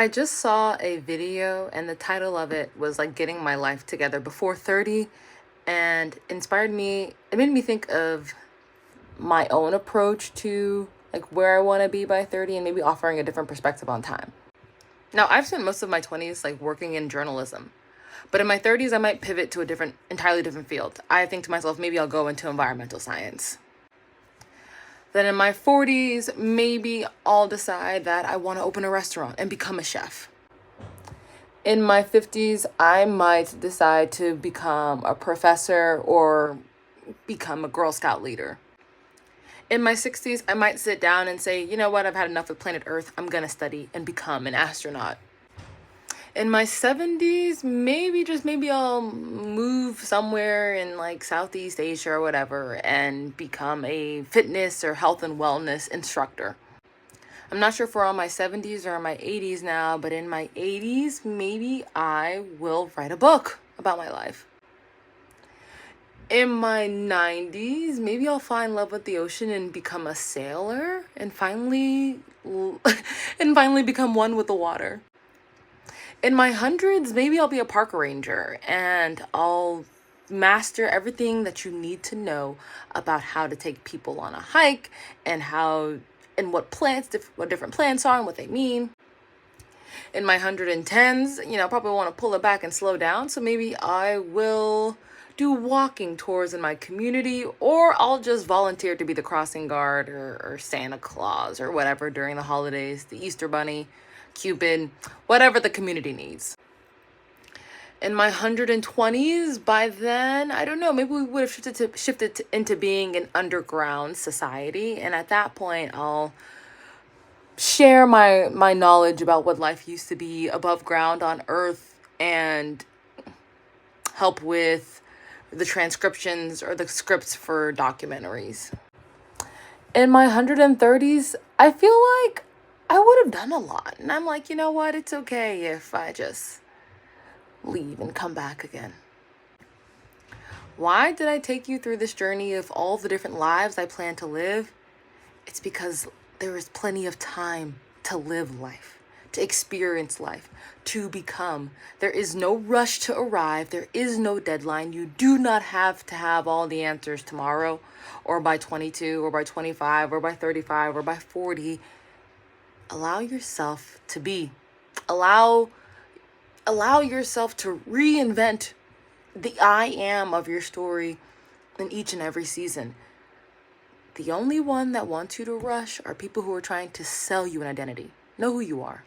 I just saw a video and the title of it was like getting my life together before 30 and inspired me. It made me think of my own approach to like where I want to be by 30 and maybe offering a different perspective on time. Now, I've spent most of my 20s like working in journalism, but in my 30s I might pivot to a entirely different field. I think to myself, maybe I'll go into environmental science. Then in my 40s, maybe I'll decide that I want to open a restaurant and become a chef. In my 50s, I might decide to become a professor or become a Girl Scout leader. In my 60s, I might sit down and say, you know what, I've had enough of planet Earth. I'm going to study and become an astronaut. In my 70s, maybe I'll move somewhere in like Southeast Asia or whatever and become a fitness or health and wellness instructor. I'm not sure if we're on my 70s or on my 80s now, but in my 80s, maybe I will write a book about my life. In my 90s, maybe I'll find love with the ocean and become a sailor and finally become one with the water. In my hundreds, maybe I'll be a park ranger and I'll master everything that you need to know about how to take people on a hike and what different plants are and what they mean. In my 110s, probably want to pull it back and slow down. So maybe I will do walking tours in my community, or I'll just volunteer to be the crossing guard or Santa Claus or whatever during the holidays, the Easter Bunny, Cupid, whatever the community needs. In my 120s, by then, I don't know, maybe we would have shifted into being an underground society. And at that point, I'll share my knowledge about what life used to be above ground on Earth and help with the transcriptions or the scripts for documentaries. In my 130s, I feel like I would have done a lot. And I'm like, you know what? It's okay if I just leave and come back again. Why did I take you through this journey of all the different lives I plan to live? It's because there is plenty of time to live life, to experience life, to become. There is no rush to arrive. There is no deadline. You do not have to have all the answers tomorrow or by 22 or by 25 or by 35 or by 40. Allow yourself to be. Allow yourself to reinvent the I am of your story in each and every season. The only one that wants you to rush are people who are trying to sell you an identity. Know who you are.